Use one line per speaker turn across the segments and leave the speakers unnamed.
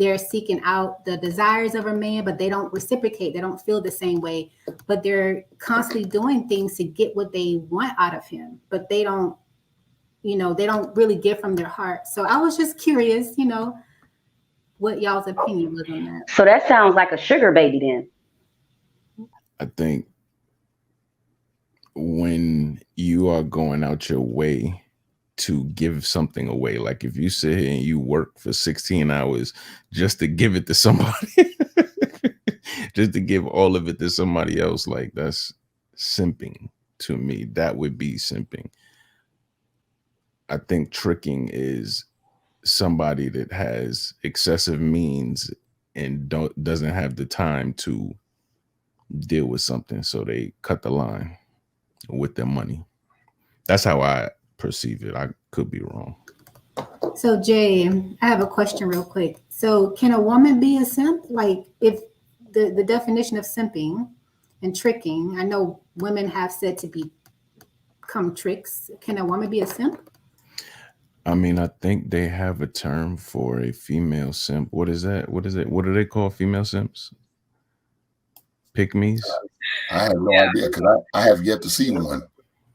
they're seeking out the desires of a man, but they don't reciprocate. They don't feel the same way, but they're constantly doing things to get what they want out of him, but they don't, they don't really give from their heart. So I was just curious, what y'all's opinion was on that.
So that sounds like a sugar baby then.
I think when you are going out your way to give something away, like if you sit here and you work for 16 hours just to give it to somebody, just to give all of it to somebody else, like that's simping to me. That would be simping. I think tricking is somebody that has excessive means and doesn't have the time to deal with something, so they cut the line with their money. That's how I perceive it. I could be wrong.
So Jay, I have a question real quick. So can a woman be a simp? Like, if the definition of simping and tricking, I know women have said to become tricks. Can a woman be a simp?
I mean, I think they have a term for a female simp. What is that? What is it? What do they call female simps? Pick-me's?
I have no idea, because I have yet to see one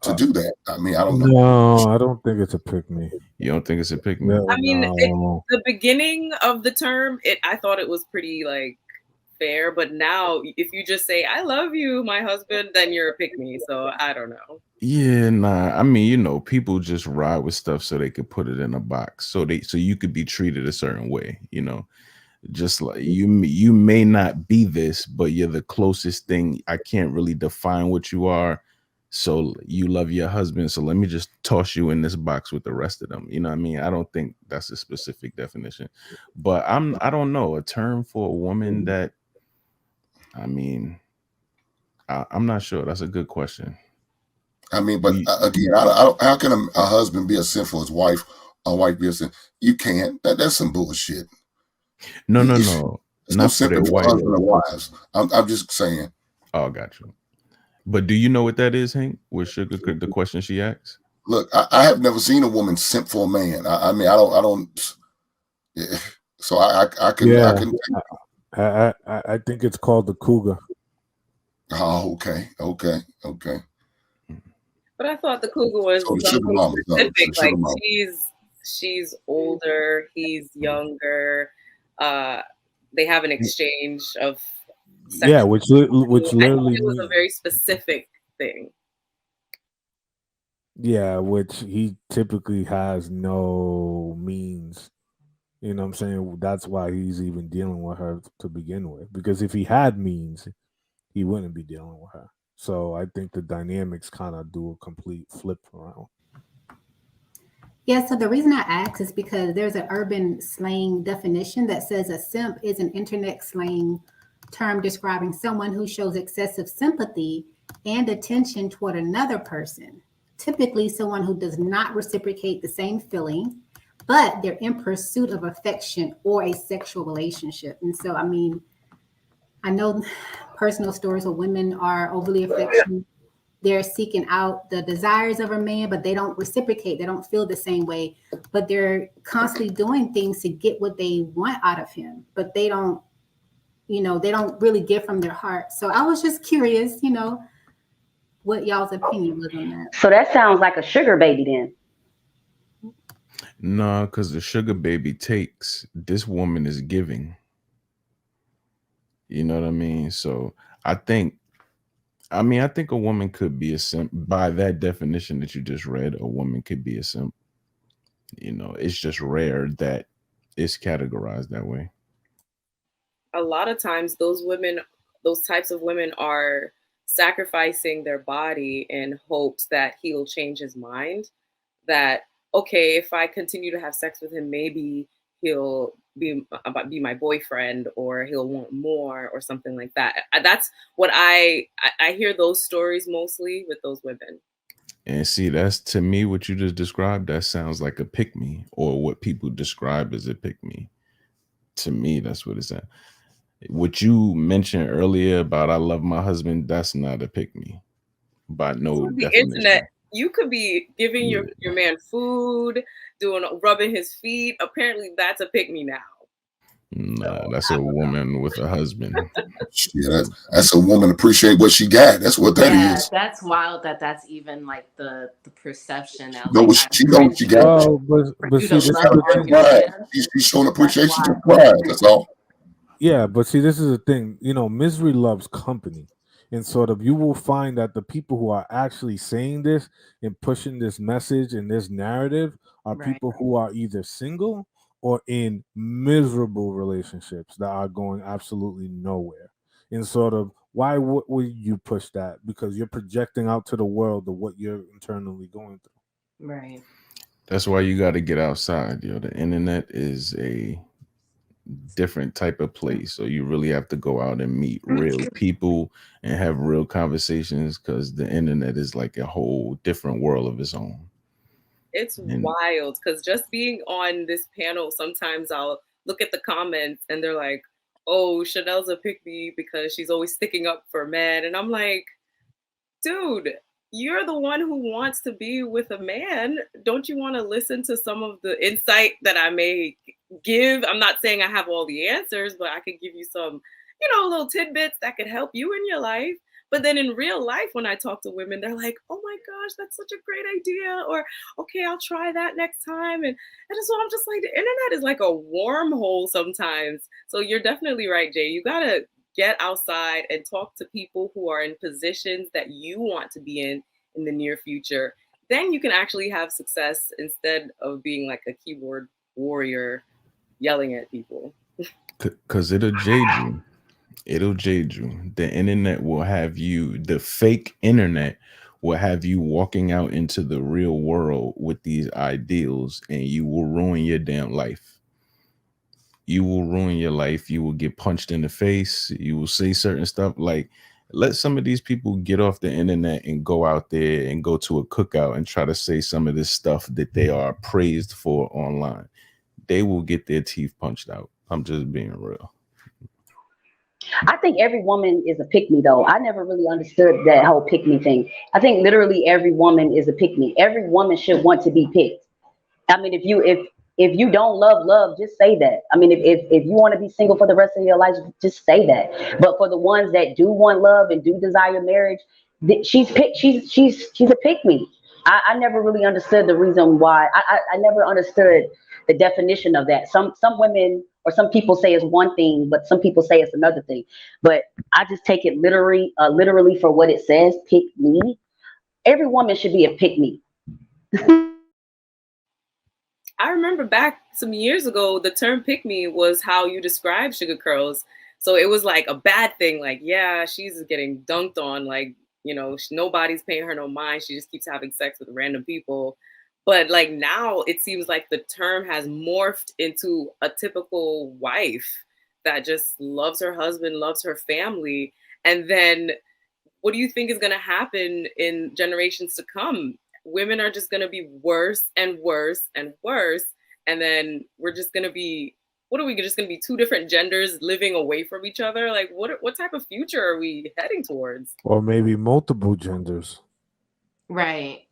to do that. I mean, I don't know.
No, I don't think it's a pick-me.
You don't think it's a pick-me?
No,
I mean,
no.
the beginning of the term, I thought it was pretty like fair, but now if you just say "I love you, my husband," then you're a pick-me. So I don't know.
Yeah, nah. I mean, people just ride with stuff so they could put it in a box, so you could be treated a certain way. Just like you may not be this, but you're the closest thing. I can't really define what you are. So you love your husband, so let me just toss you in this box with the rest of them. You know what I mean? I don't think that's a specific definition, but I don't know, a term for a woman that, I mean, I'm not sure. That's a good question.
I mean, but again, how can a husband be a simp for his wife, a wife be a simp? You can't. That's some bullshit.
No.
There's no
Not for their
simping for
wife.
husband and wives. I'm just saying.
Oh, got you. But do you know what that is, Hank? With Sugar, the question she asks?
Look, I have never seen a woman simp for a man. I mean, I don't. Yeah. So I can.
Yeah,
I can.
I think it's called the cougar.
Oh, okay.
But I thought the cougar was
So the sugar mama,
specific.
sugar
Like
mama.
she's older, he's younger. They have an exchange of sex.
Yeah, which literally
it was a very specific thing.
Yeah, which he typically has no means. You know what I'm saying? That's why he's even dealing with her to begin with. Because if he had means, he wouldn't be dealing with her. So I think the dynamics kind of do a complete flip around.
Yeah, so the reason I ask is because there's an urban slang definition that says a simp is an internet slang term describing someone who shows excessive sympathy and attention toward another person, typically someone who does not reciprocate the same feeling, but they're in pursuit of affection or a sexual relationship. And so, I mean, I know personal stories where women are overly affectionate. They're seeking out the desires of a man, but they don't reciprocate. They don't feel the same way, but they're constantly doing things to get what they want out of him, but they don't, they don't really give from their heart. So I was just curious, what y'all's opinion was on that.
So that sounds like a sugar baby then.
No, because the sugar baby takes. This woman is giving. You know what I mean? So I think a woman could be a simp. By that definition that you just read, a woman could be a simp. It's just rare that it's categorized that way.
A lot of times those types of women are sacrificing their body in hopes that he'll change his mind. That, okay, if I continue to have sex with him, maybe he'll be my boyfriend, or he'll want more, or something like that. That's what I hear those stories mostly with those women.
And see, that's, to me, what you just described, that sounds like a pick-me, or what people describe as a pick-me. To me, that's what it's at. What you mentioned earlier about I love my husband, that's not a pick-me. By no
the
definition.
Internet, you could be giving your man food, rubbing his feet. Apparently that's a pick-me now.
Nah,
So
that's
I
a
don't know.
woman with a husband.
Yeah, that's a woman appreciate what she got. That's what that
Yeah,
is.
that's wild that that's even like the perception
She
now.
know
Like
what
I'm
she know what she
cringing
got.
Well,
for
but
you
see,
to
She's
this is
love
got a
the
bit of
on your
thing.
pride.
man.
She's showing
That's
appreciation
wild.
and pride. That's all.
Yeah, but see, this is the thing. You know, misery loves company. And sort of you will find that the people who are actually saying this and pushing this message and this narrative are
Right.
people who are either single or in miserable relationships that are going absolutely nowhere. And sort of why would you push that? Because you're projecting out to the world of what you're internally going through.
Right.
That's why you got to get outside, yo. The internet is a different type of place, so you really have to go out and meet real people and have real conversations, because the internet is like a whole different world of its own.
It's
And
wild because just being on this panel, sometimes I'll look at the comments and they're like, "Oh, Chanel's a pick me because she's always sticking up for men," and I'm like, dude, you're the one who wants to be with a man. Don't you want to listen to some of the insight that I may give? I'm not saying I have all the answers, but I could give you some, little tidbits that could help you in your life. But then in real life, when I talk to women, they're like, "Oh my gosh, that's such a great idea," or "Okay, I'll try that next time." And so I'm just like, the internet is like a wormhole sometimes. So you're definitely right, Jay. You gotta get outside and talk to people who are in positions that you want to be in the near future. Then you can actually have success instead of being like a keyboard warrior yelling at people.
because it'll jade you. It'll jade you. The internet will have you, the fake internet will have you walking out into the real world with these ideals, and you will ruin your damn life. You will ruin your life. You will get punched in the face. You will say certain stuff. Like, let some of these people get off the internet and go out there and go to a cookout and try to say some of this stuff that they are praised for online. They will get their teeth punched out. I'm just being real.
I think every woman is a pick me though. I never really understood that whole pick me thing. I think literally every woman is a pick me. Every woman should want to be picked. I mean, if you don't love, just say that. I mean, if you want to be single for the rest of your life, just say that. But for the ones that do want love and do desire marriage, she's a pick me. I never really understood the reason why. I never understood the definition of that. Some women or some people say it's one thing, but some people say it's another thing. But I just take it literally for what it says. Pick me. Every woman should be a pick me.
I remember back some years ago, the term pick me was how you describe sugar curls. So it was like a bad thing. Like, yeah, she's getting dunked on. Like, nobody's paying her no mind. She just keeps having sex with random people. But like now it seems like the term has morphed into a typical wife that just loves her husband, loves her family. And then what do you think is going to happen in generations to come? Women are just going to be worse and worse and worse. And then we're just going to be, what are we just going to be, two different genders living away from each other? Like, what type of future are we heading towards?
Or maybe multiple genders.
Right.